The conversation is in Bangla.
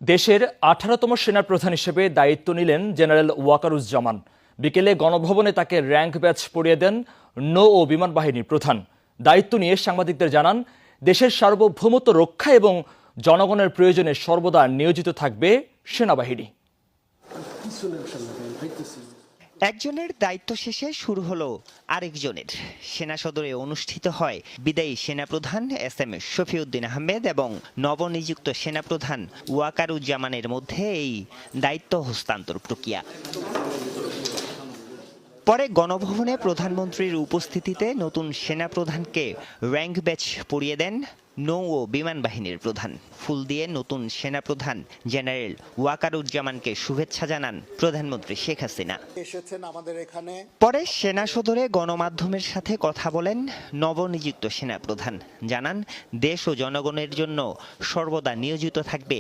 দেশের 18তম সেনাপ্রধান হিসেবে দায়িত্ব নিলেন জেনারেল ওয়াকারুজ্জামান। বিকেলে গণভবনে তাকে র্যাঙ্ক ব্যাচ পরিয়ে দেন নৌ ও বিমান বাহিনীর প্রধান। দায়িত্ব নিয়ে সাংবাদিকদের জানান, দেশের সার্বভৌমত্ব রক্ষা এবং জনগণের প্রয়োজনে সর্বদা নিয়োজিত থাকবে সেনাবাহিনী। একজনের দায়িত্ব শেষে শুরু হলো আরেকজনের। সেনা সদরে অনুষ্ঠিত হয় বিদায়ী সেনাপ্রধান এস.এম. শফিউদ্দিন আহমেদ এবং নবনিযুক্ত সেনাপ্রধান ওয়াকারুজ্জামানের মধ্যে এই দায়িত্ব হস্তান্তর প্রক্রিয়া। পরে গণভবনে প্রধানমন্ত্রীর উপস্থিতিতে নতুন সেনাপ্রধানকে র্যাঙ্ক ব্যাচ পরিয়ে দেন নৌ ও বিমান বাহিনীর প্রধান। ফুল দিয়ে নতুন সেনাপ্রধান জেনারেল ওয়াকারুজ্জামানকে শুভেচ্ছা জানান প্রধানমন্ত্রী শেখ হাসিনা। পরে সেনা সদরে গণমাধ্যমের সাথে কথা বলেন নবনিযুক্ত সেনাপ্রধান। জানান, দেশ ও জনগণের জন্য সর্বদা নিয়োজিত থাকবে